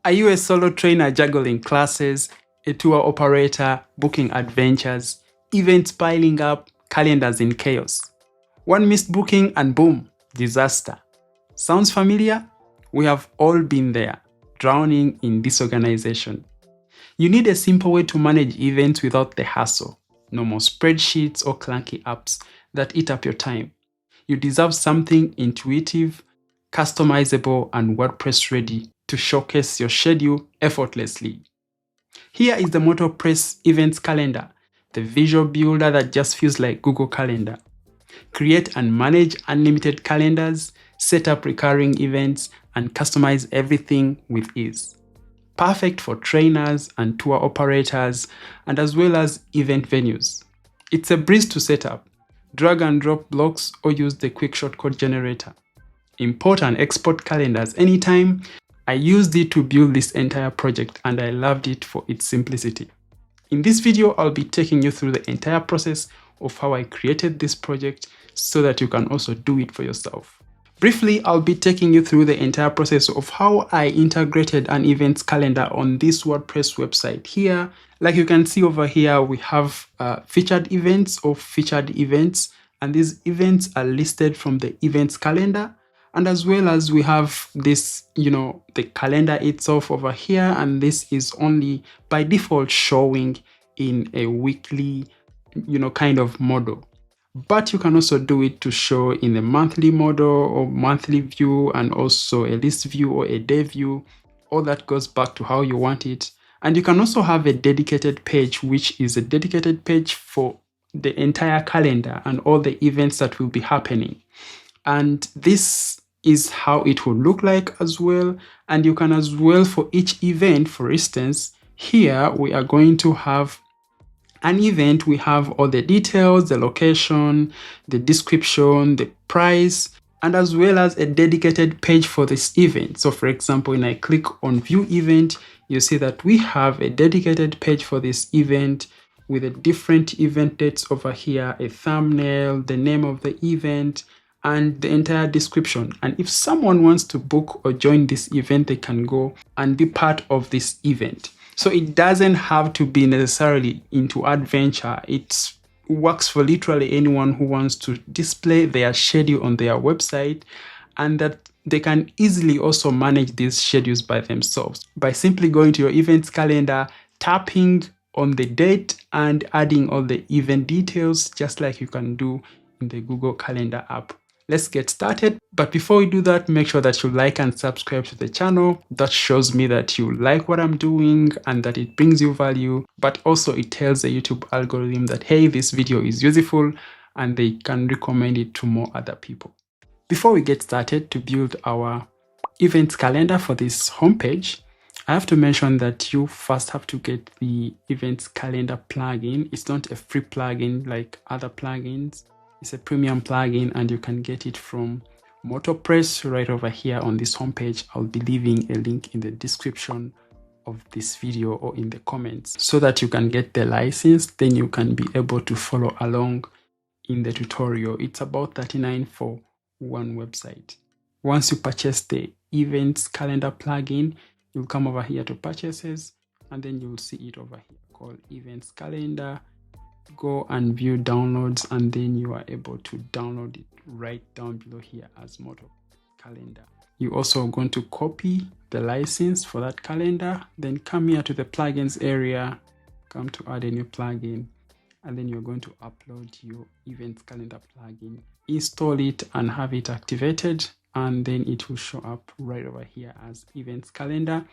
Are you a solo trainer juggling classes, a tour operator booking adventures, events piling up, calendars in chaos? One missed booking and boom, disaster. Sounds familiar? We have all been there, drowning in disorganization. You need a simple way to manage events without the hassle. No more spreadsheets or clunky apps that eat up your time. You deserve something intuitive, customizable, and WordPress ready to showcase your schedule effortlessly. Here is the MotoPress Events Calendar, the visual builder that just feels like Google Calendar. Create and manage unlimited calendars, set up recurring events, and customize everything with ease. Perfect for trainers and tour operators, and as well as event venues. It's a breeze to set up. Drag and drop blocks or use the quick shortcode generator. Import and export calendars anytime. I used it to build this entire project and I loved it for its simplicity. In this video, I'll be taking you through the entire process of how I created this project so that you can also do it for yourself. Briefly, I'll be taking you through the entire process of how I integrated an events calendar on this WordPress website here. Like you can see over here, we have featured events or featured events, and these events are listed from the events calendar. And as well as we have this, the calendar itself over here, and this is only by default showing in a weekly, kind of model. But you can also do it to show in a monthly model or monthly view, and also a list view or a day view. All that goes back to how you want it. And you can also have a dedicated page, which is a dedicated page for the entire calendar and all the events that will be happening. And this is how it will look like as well. And you can as well, for each event, for instance, here we are going to have an event. We have all the details, the location, the description, the price, and as well as a dedicated page for this event. So for example, when I click on view event, you see that we have a dedicated page for this event with the different event dates over here, a thumbnail, the name of the event, and the entire description. And if someone wants to book or join this event, they can go and be part of this event. So it doesn't have to be necessarily into adventure. It works for literally anyone who wants to display their schedule on their website, and that they can easily also manage these schedules by themselves by simply going to your events calendar, tapping on the date and adding all the event details, just like you can do in the Google Calendar app. Let's get started. But before we do that, make sure that you like and subscribe to the channel. That shows me that you like what I'm doing and that it brings you value, but also it tells the YouTube algorithm that, hey, this video is useful and they can recommend it to more other people. Before we get started to build our events calendar for this homepage, I have to mention that you first have to get the events calendar plugin. It's not a free plugin like other plugins. It's a premium plugin and you can get it from MotoPress right over here on this homepage. I'll be leaving a link in the description of this video or in the comments so that you can get the license. Then you can be able to follow along in the tutorial. It's about $39 for one website. Once you purchase the events calendar plugin, you'll come over here to purchases, and then you'll see it over here called events calendar. Go and view downloads, and then you are able to download it right down below here as Moto Calendar. You also are going to copy the license for that calendar, then come here to the plugins area, come to add a new plugin, and then you're going to upload your events calendar plugin, install it and have it activated, and then it will show up right over here as events calendar.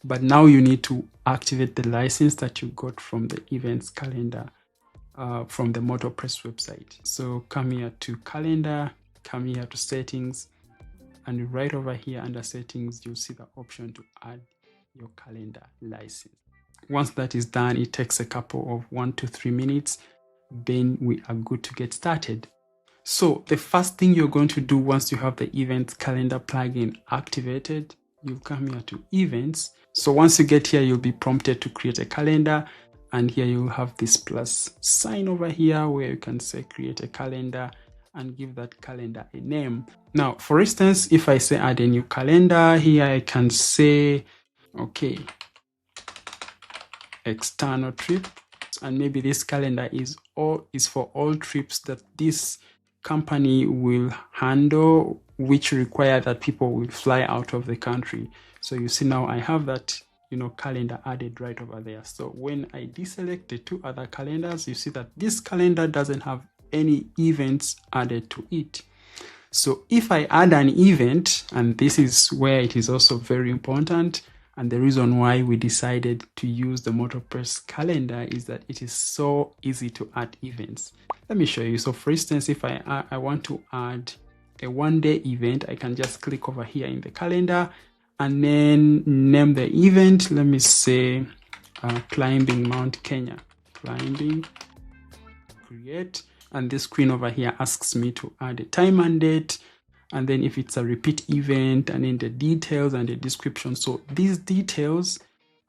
But now you need to activate the license that you got from the events calendar from the MotoPress website. So come here to calendar, come here to settings, and right over here under settings, you'll see the option to add your calendar license. Once that is done, it takes a couple of 1 to 3 minutes. Then we are good to get started. So the first thing you're going to do once you have the events calendar plugin activated, you'll come here to events. So once you get here, you'll be prompted to create a calendar. And here you'll have this plus sign over here where you can say create a calendar and give that calendar a name. Now, for instance, if I say add a new calendar here, I can say Okay, external trip, and maybe this calendar is for all trips that this company will handle, which require that people will fly out of the country. So you see now I have that calendar added right over there. So when I deselect the two other calendars, you see that this calendar doesn't have any events added to it. So if I add an event, and this is where it is also very important, and the reason why we decided to use the MotoPress calendar is that it is so easy to add events. Let me show you. So for instance, if I want to add a one-day event, I can just click over here in the calendar and then name the event. Let me say climbing Mount Kenya. Climbing, create. And this screen over here asks me to add a time and date, and then if it's a repeat event, and then the details and the description. So these details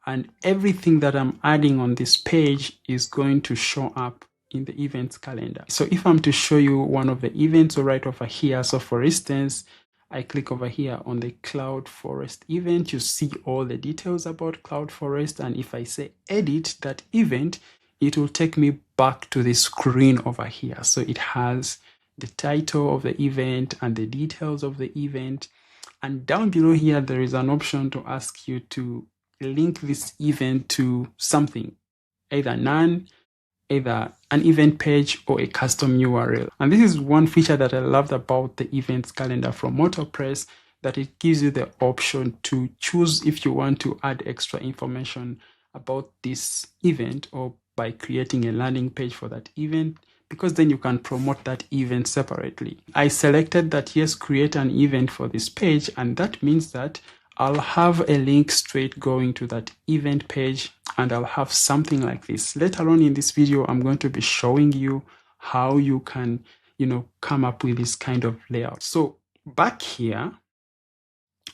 and everything that I'm adding on this page is going to show up in the events calendar. So if I'm to show you one of the events, so right over here, so for instance, I click over here on the Cloud Forest event, you see all the details about Cloud Forest, and if I say edit that event, it will take me back to the screen over here. So it has the title of the event and the details of the event. And down below here, there is an option to ask you to link this event to something, either none, either an event page or a custom URL. And this is one feature that I loved about the events calendar from MotoPress, that it gives you the option to choose if you want to add extra information about this event, or by creating a landing page for that event, because then you can promote that event separately. I selected that yes, create an event for this page, and that means that I'll have a link straight going to that event page, and I'll have something like this. Later on in this video, I'm going to be showing you how you can, come up with this kind of layout. So back here,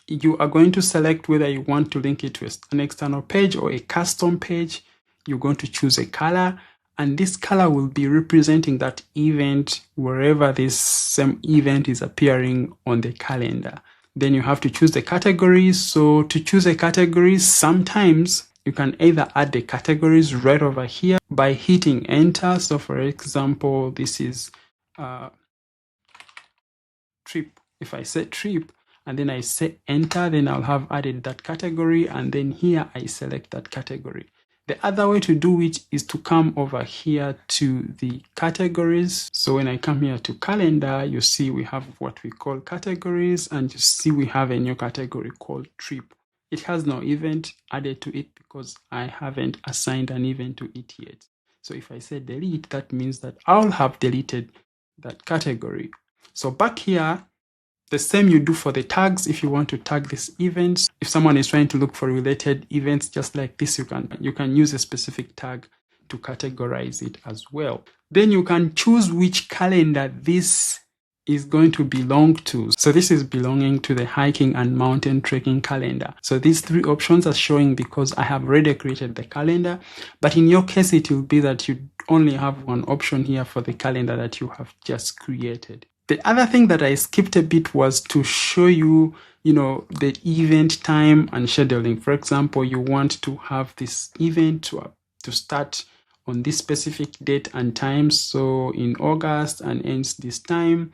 you are going to select whether you want to link it to an external page or a custom page. You're going to choose a color, and this color will be representing that event wherever this same event is appearing on the calendar. Then you have to choose the categories. So to choose a category, sometimes you can either add the categories right over here by hitting enter. So for example, this is trip. If I say trip and then I say enter, then I'll have added that category, and then here I select that category. The other way to do it is to come over here to the categories. So when I come here to calendar, you see we have what we call categories, and you see we have a new category called trip. It has no event added to it because I haven't assigned an event to it yet. So if I say delete, that means that I'll have deleted that category. So back here, the same you do for the tags. If you want to tag these events, if someone is trying to look for related events just like this, you can use a specific tag to categorize it as well. Then you can choose which calendar this is going to belong to. So this is belonging to the hiking and mountain trekking calendar. So these three options are showing because I have already created the calendar, but in your case, it will be that you only have one option here for the calendar that you have just created. The other thing that I skipped a bit was to show you, the event time and scheduling. For example, you want to have this event to start on this specific date and time, so in August, and ends this time.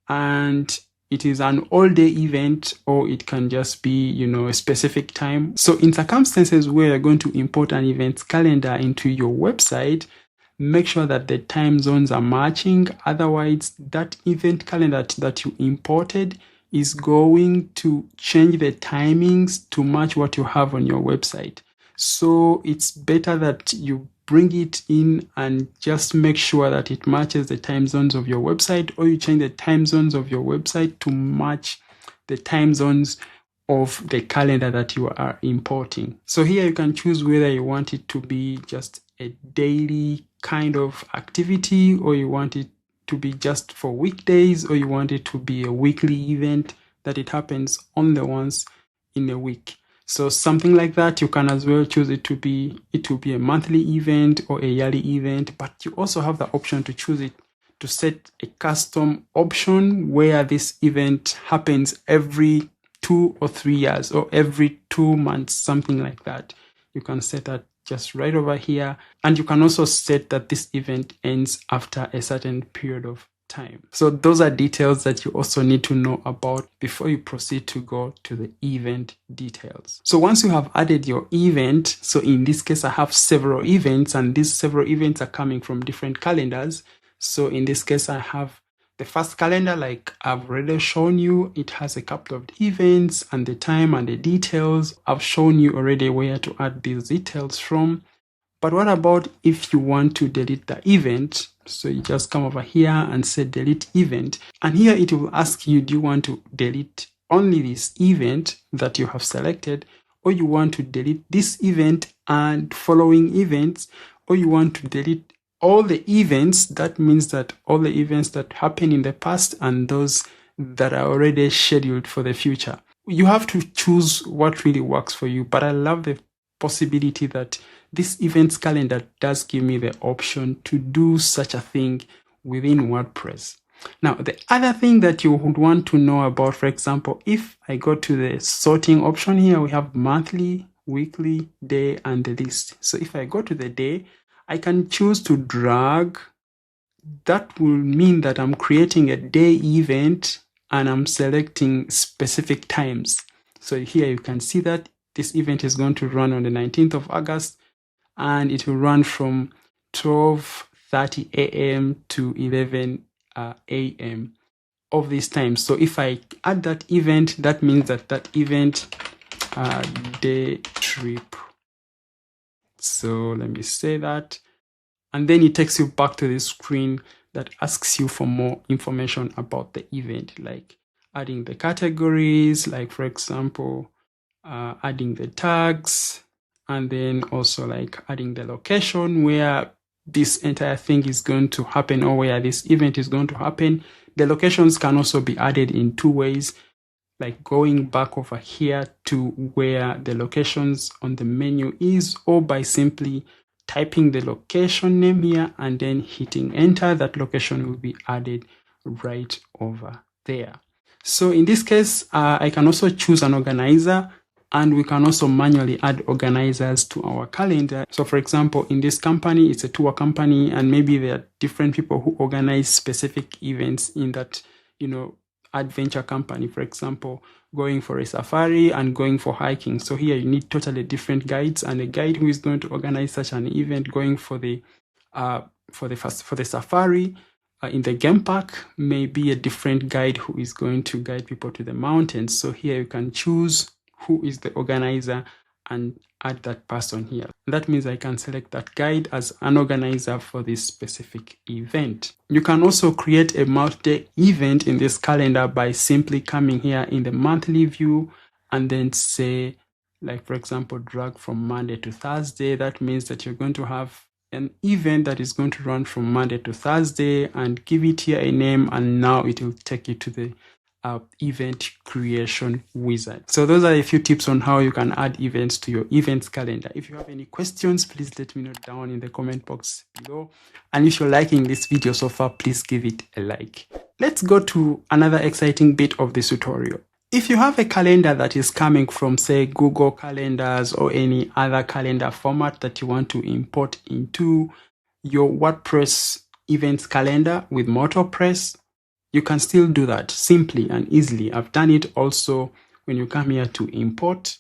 And it is an all-day event, or it can just be, a specific time. So in circumstances where you're going to import an events calendar into your website, make sure that the time zones are matching. Otherwise, that event calendar that you imported is going to change the timings to match what you have on your website. So it's better that you bring it in and just make sure that it matches the time zones of your website, or you change the time zones of your website to match the time zones of the calendar that you are importing. So here you can choose whether you want it to be just a daily kind of activity, or you want it to be just for weekdays, or you want it to be a weekly event that it happens only once in a week. So something like that, you can as well choose it to be a monthly event or a yearly event, but you also have the option to choose it to set a custom option where this event happens every 2 or 3 years or every 2 months, something like that. You can set that just right over here. And you can also set that this event ends after a certain period of time. So those are details that you also need to know about before you proceed to go to the event details. So once you have added your event, so in this case, I have several events, and these several events are coming from different calendars. So in this case, I have the first calendar, like I've already shown you. It has a couple of events and the time and the details. I've shown you already where to add these details from. But what about if you want to delete the event? So you just come over here and say delete event. And here it will ask you, do you want to delete only this event that you have selected, or you want to delete this event and following events, or you want to delete all the events? That means that all the events that happen in the past and those that are already scheduled for the future. You have to choose what really works for you. But I love the possibility that this events calendar does give me the option to do such a thing within WordPress. Now, the other thing that you would want to know about, for example, if I go to the sorting option here, we have monthly, weekly, day, and the list. So if I go to the day, I can choose to drag. That will mean that I'm creating a day event and I'm selecting specific times. So here you can see that this event is going to run on the 19th of August, and it will run from 12:30 a.m. to 11 a.m. of this time. So if I add that event, that means that that event day trip. So let me say that. And then it takes you back to the screen that asks you for more information about the event, like adding the categories, like for example, adding the tags, and then also like adding the location where this entire thing is going to happen or where this event is going to happen. The locations can also be added in 2 ways, like going back over here to where the locations on the menu is, or by simply typing the location name here and then hitting enter. That location will be added right over there. So in this case, I can also choose an organizer, and we can also manually add organizers to our calendar. So for example, in this company, it's a tour company, and maybe there are different people who organize specific events in that, adventure company. For example, going for a safari and going for hiking. So here you need totally different guides, and a guide who is going to organize such an event going for the safari in the game park may be a different guide who is going to guide people to the mountains. So here you can choose who is the organizer and add that person here. That means I can select that guide as an organizer for this specific event. You can also create a multi-day event in this calendar by simply coming here in the monthly view and then say, like for example, drag from Monday to Thursday. That means that you're going to have an event that is going to run from Monday to Thursday, and give it here a name, and now it will take you to the event creation wizard. So those are a few tips on how you can add events to your events calendar. If you have any questions, please let me know down in the comment box below. And if you're liking this video so far, please give it a like. Let's go to another exciting bit of this tutorial. If you have a calendar that is coming from, say, Google Calendars or any other calendar format that you want to import into your WordPress events calendar with MotoPress, you can still do that simply and easily. I've done it also. When you come here to import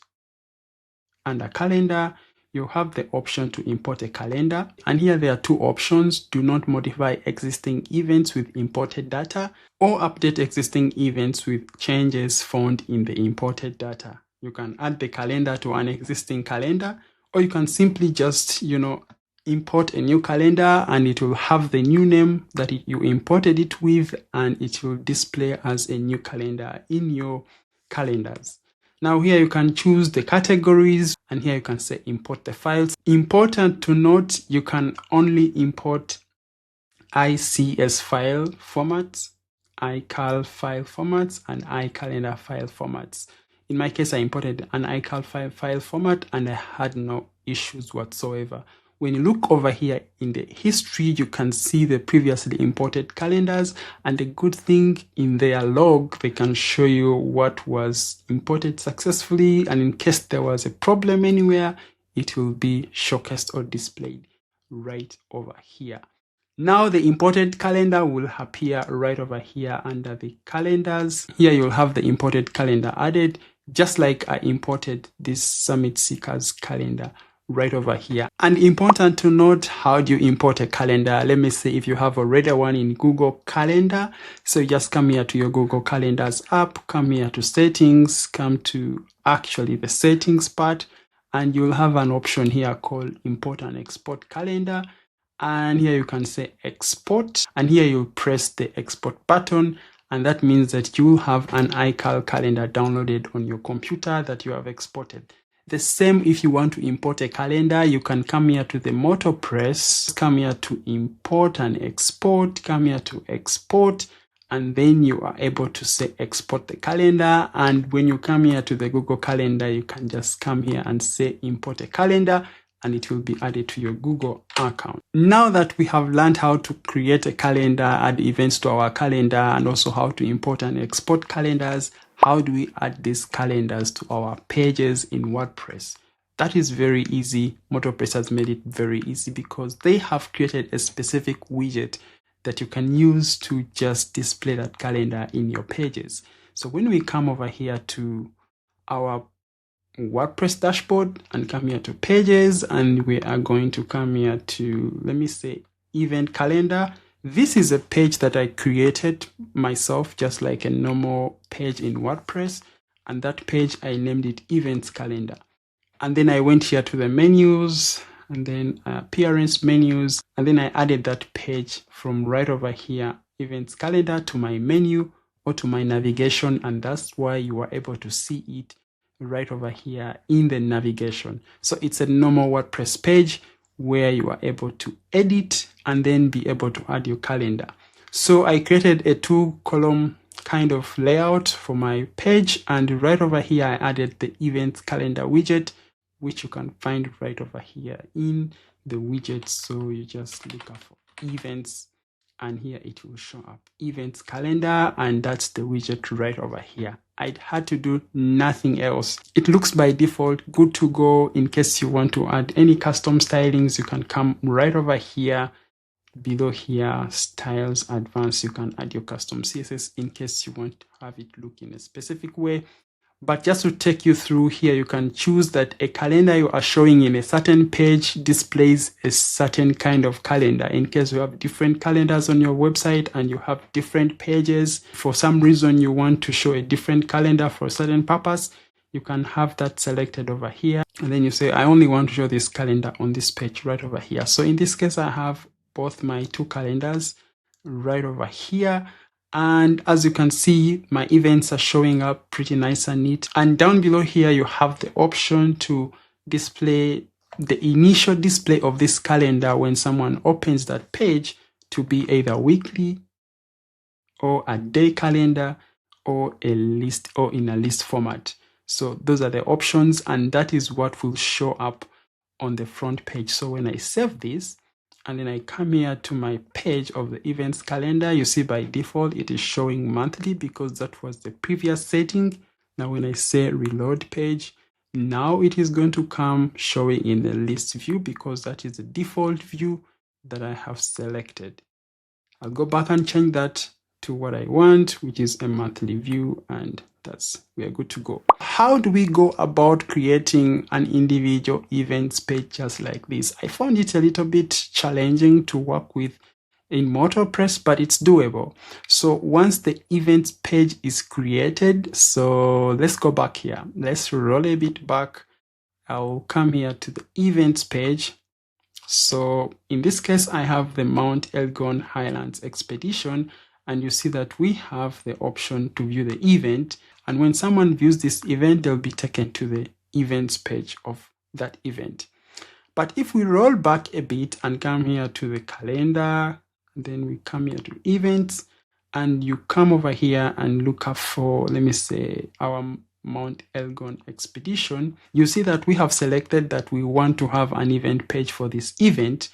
under calendar, you have the option to import a calendar. And here there are 2 options. Do not modify existing events with imported data, or update existing events with changes found in the imported data. You can add the calendar to an existing calendar, or you can simply just, import a new calendar, and it will have the new name that you imported it with, and it will display as a new calendar in your calendars. Now here you can choose the categories, and here you can say import the files. Important to note, you can only import ICS file formats, iCal file formats, and iCalendar file formats. In my case, I imported an iCal file format and I had no issues whatsoever When you look over here in the history, you can see the previously imported calendars, and the good thing in their log, they can show you what was imported successfully, and in case there was a problem anywhere, it will be showcased or displayed right over here. Now the imported calendar will appear right over here under the calendars. Here you'll have the imported calendar added, just like I imported this Summit Seekers calendar right over here. And important to note, how do you import a calendar? Let me say if you have already one in Google Calendar. So just come here to your Google Calendars app, come here to settings, come to actually the settings part, and you'll have an option here called import and export calendar. And here you can say export, and here you press the export button, and that means that you have an iCal calendar downloaded on your computer that you have exported. The same if you want to import a calendar, you can come here to the MotoPress, come here to import and export, come here to export, and then you are able to say export the calendar. And when you come here to the Google Calendar, you can just come here and say import a calendar, and it will be added to your Google account. Now that we have learned how to create a calendar, add events to our calendar, and also how to import and export calendars, how do we add these calendars to our pages in WordPress? That is very easy. MotoPress has made it very easy because they have created a specific widget that you can use to just display that calendar in your pages. So when we come over here to our WordPress dashboard and come here to pages, and we are going to come here to, let me say, event calendar. This is a page that I created myself, just like a normal page in WordPress, and that page I named it events calendar. And then I went here to the menus, and then appearance menus, and then I added that page from right over here, events calendar, to my menu or to my navigation, and that's why you are able to see it right over here in the navigation. So it's a normal WordPress page where you are able to edit and then be able to add your calendar. So I created a 2-column kind of layout for my page, and right over here I added the events calendar widget, which you can find right over here in the widget. So you just look up for events, and here it will show up events calendar, and that's the widget right over here. I had to do nothing else. It looks by default good to go. In case you want to add any custom stylings, you can come right over here. Below here, styles advanced, you can add your custom CSS in case you want to have it look in a specific way. But just to take you through here, you can choose that a calendar you are showing in a certain page displays a certain kind of calendar. In case you have different calendars on your website and you have different pages, for some reason you want to show a different calendar for a certain purpose, you can have that selected over here. And then you say, I only want to show this calendar on this page right over here. So in this case, I have both my 2 calendars right over here. And as you can see, my events are showing up pretty nice and neat. And down below here, you have the option to display the initial display of this calendar when someone opens that page to be either weekly or a day calendar or a list or in a list format. So those are the options, and that is what will show up on the front page. So when I save this, and then I come here to my page of the events calendar, you see by default it is showing monthly because that was the previous setting. Now when I say reload page, now it is going to come showing in the list view because that is the default view that I have selected. I'll go back and change that to what I want, which is a monthly view, and we are good to go. How do we go about creating an individual events page just like this? I found it a little bit challenging to work with in MotoPress, but it's doable. So once the events page is created, so let's go back here. Let's roll a bit back. I'll come here to the events page. So in this case, I have the Mount Elgon Highlands Expedition, and you see that we have the option to view the event. And when someone views this event, they'll be taken to the events page of that event. But if we roll back a bit and come here to the calendar, then we come here to events, and you come over here and look up for, let me say, our Mount Elgon expedition, you see that we have selected that we want to have an event page for this event.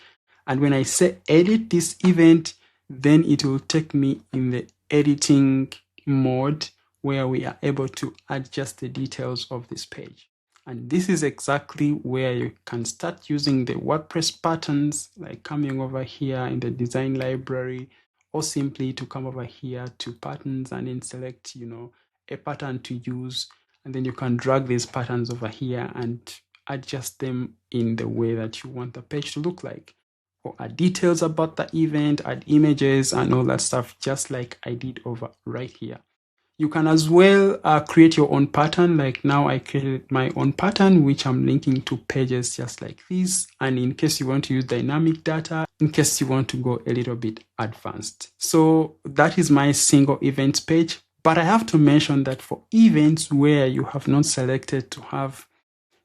And when I say edit this event, then it will take me in the editing mode where we are able to adjust the details of this page. And this is exactly where you can start using the WordPress patterns, like coming over here in the design library, or simply to come over here to patterns and then select, a pattern to use. And then you can drag these patterns over here and adjust them in the way that you want the page to look like, or add details about the event, add images and all that stuff, just like I did over right here. You can as well create your own pattern. Like now I created my own pattern, which I'm linking to pages just like this. And in case you want to use dynamic data, in case you want to go a little bit advanced. So that is my single events page. But I have to mention that for events where you have not selected to have,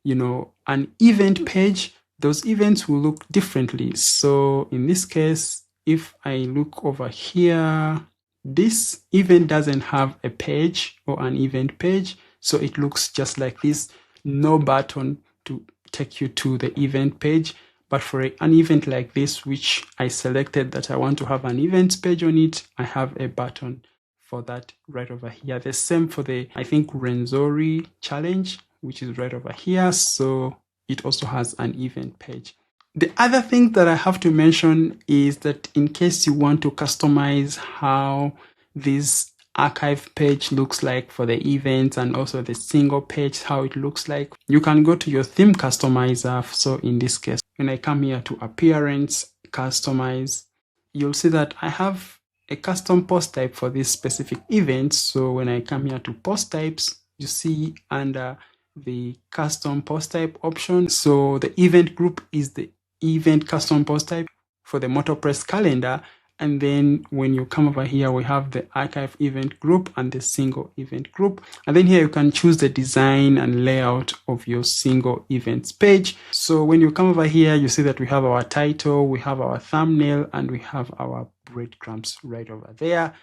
an event page, those events will look differently. So in this case, if I look over here, this event doesn't have a page or an event page. So it looks just like this, no button to take you to the event page. But for an event like this, which I selected that I want to have an events page on it, I have a button for that right over here. The same for the, I think, Renzori challenge, which is right over here. So it also has an event page. The other thing that I have to mention is that in case you want to customize how this archive page looks like for the events and also the single page, how it looks like, you can go to your theme customizer. So in this case, when I come here to appearance, customize, you'll see that I have a custom post type for this specific event. So when I come here to post types, you see under the custom post type option. So the event group is the event custom post type for the MotoPress calendar. And then when you come over here, we have the archive event group and the single event group. And then here you can choose the design and layout of your single events page. So when you come over here, you see that we have our title, we have our thumbnail, and we have our breadcrumbs right over there.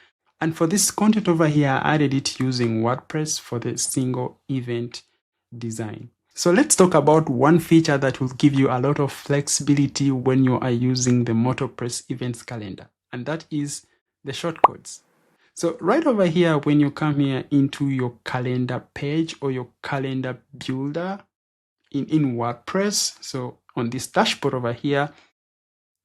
And for this content over here, I added it using WordPress for the single event design. So let's talk about one feature that will give you a lot of flexibility when you are using the MotoPress events calendar, and that is the shortcodes. So right over here, when you come here into your calendar page or your calendar builder in WordPress, so on this dashboard over here,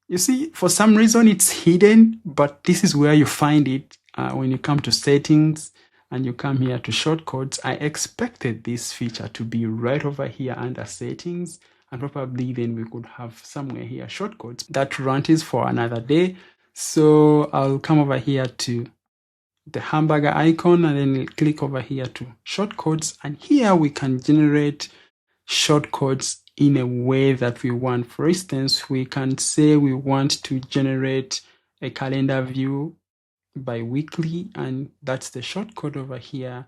you see, for some reason it's hidden, but this is where you find it when you come to settings and you come here to shortcodes. I expected this feature to be right over here under settings, and probably then we could have somewhere here shortcodes. That rant is for another day. So I'll come over here to the hamburger icon and then click over here to shortcodes. And here we can generate shortcodes in a way that we want. For instance, we can say we want to generate a calendar view bi-weekly, and that's the shortcode over here.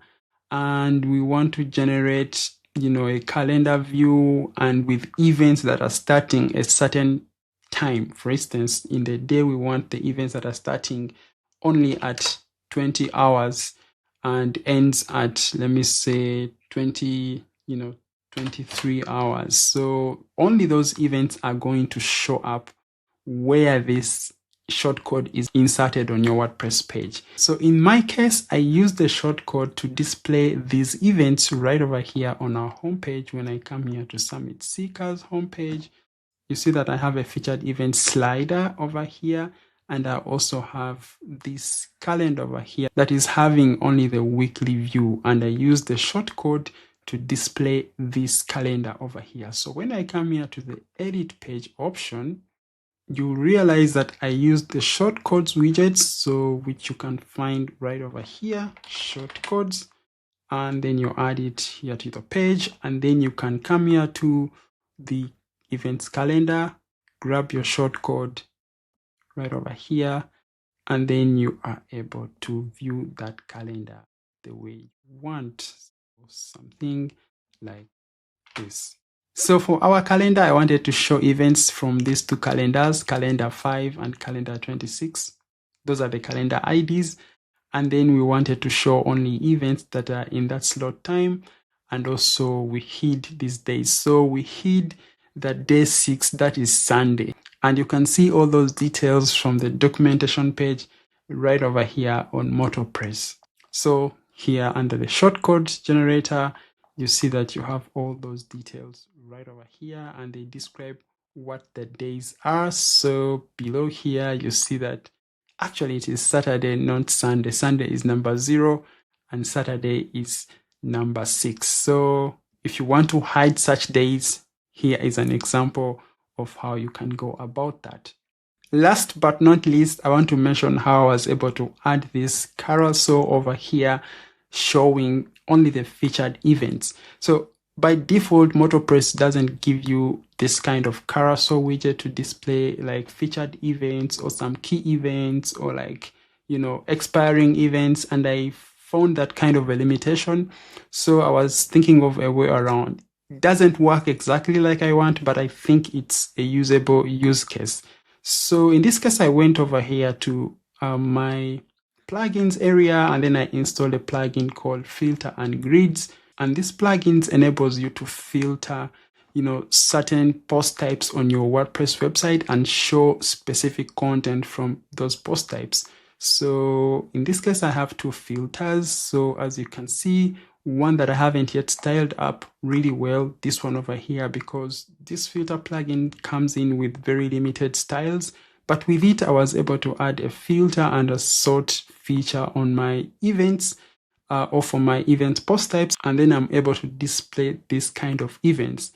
And we want to generate, a calendar view and with events that are starting a certain time. For instance, in the day, we want the events that are starting only at 20 hours and ends at, let me say, 23 hours. So only those events are going to show up where this shortcode is inserted on your WordPress page. So in my case, I use the shortcode to display these events right over here on our homepage. When I come here to Summit Seekers homepage, you see that I have a featured event slider over here, and I also have this calendar over here that is having only the weekly view, and I use the shortcode to display this calendar over here. So when I come here to the edit page option, you realize that I used the shortcodes widgets, so which you can find right over here, shortcodes, and then you add it here to the page, and then you can come here to the events calendar, grab your shortcode right over here, and then you are able to view that calendar the way you want, or something like this. So for our calendar, I wanted to show events from these two calendars, calendar 5 and calendar 26. Those are the calendar IDs. And then we wanted to show only events that are in that slot time. And also we hid these days. So we hid that day 6, that is Sunday. And you can see all those details from the documentation page right over here on MotoPress. So here under the shortcode generator, you see that you have all those details right over here, and they describe what the days are. So below here, you see that actually it is Saturday, not Sunday. Sunday is number 0 and Saturday is number 6. So if you want to hide such days, here is an example of how you can go about that. Last but not least, I want to mention how I was able to add this carousel over here showing only the featured events. So by default, MotoPress doesn't give you this kind of carousel widget to display like featured events or some key events or like, expiring events. And I found that kind of a limitation. So I was thinking of a way around. It doesn't work exactly like I want, but I think it's a usable use case. So in this case, I went over here to my plugins area, and then I installed a plugin called Filter and Grids. And this plugin enables you to filter, certain post types on your WordPress website and show specific content from those post types. So in this case, I have 2 filters. So as you can see, one that I haven't yet styled up really well, this one over here, because this filter plugin comes in with very limited styles. But with it, I was able to add a filter and a sort feature on my events or for my event post types, and then I'm able to display this kind of events.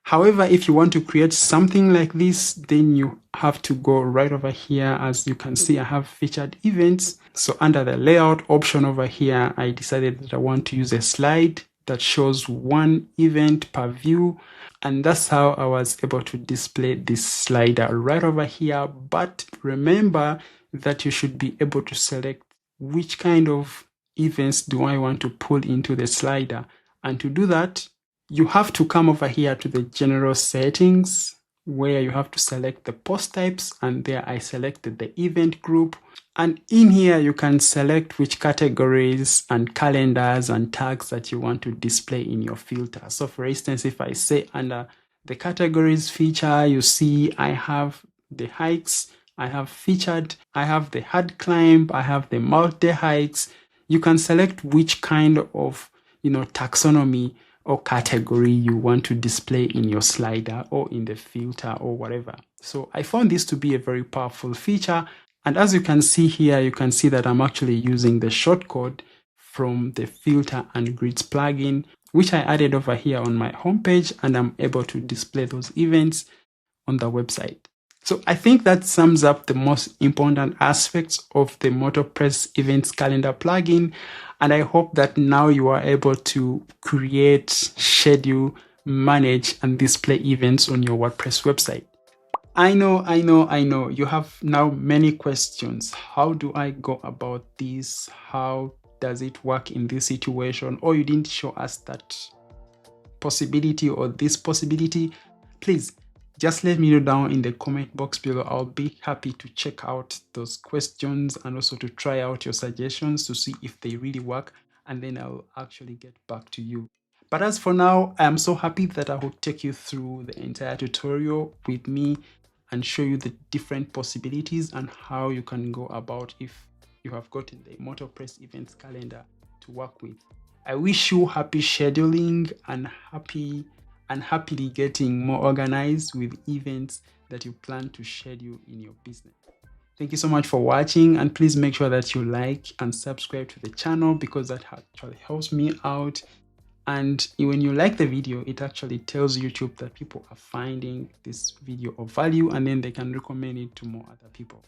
However, if you want to create something like this, then you have to go right over here. As you can see, I have featured events. So under the layout option over here, I decided that I want to use a slide that shows 1 event per view. And that's how I was able to display this slider right over here. But remember that you should be able to select which kind of events do I want to pull into the slider. And to do that, you have to come over here to the general settings where you have to select the post types, and there I selected the event group. And in here, you can select which categories and calendars and tags that you want to display in your filter. So for instance, if I say under the categories feature, you see I have the hikes, I have featured, I have the hard climb, I have the multi hikes. You can select which kind of, taxonomy or category you want to display in your slider or in the filter or whatever. So I found this to be a very powerful feature. And as you can see here, you can see that I'm actually using the shortcode from the Filter and Grids plugin, which I added over here on my homepage, and I'm able to display those events on the website. So I think that sums up the most important aspects of the MotoPress Events Calendar plugin. And I hope that now you are able to create, schedule, manage, and display events on your WordPress website. I know. You have now many questions. How do I go about this? How does it work in this situation? Or you didn't show us that possibility or this possibility. Please, just let me know down in the comment box below. I'll be happy to check out those questions and also to try out your suggestions to see if they really work, and then I'll actually get back to you. But as for now, I am so happy that I will take you through the entire tutorial with me and show you the different possibilities and how you can go about if you have gotten the MotoPress events calendar to work with. I wish you happy scheduling and happily getting more organized with events that you plan to schedule in your business. Thank you so much for watching, and please make sure that you like and subscribe to the channel because that actually helps me out. And when you like the video, it actually tells YouTube that people are finding this video of value, and then they can recommend it to more other people.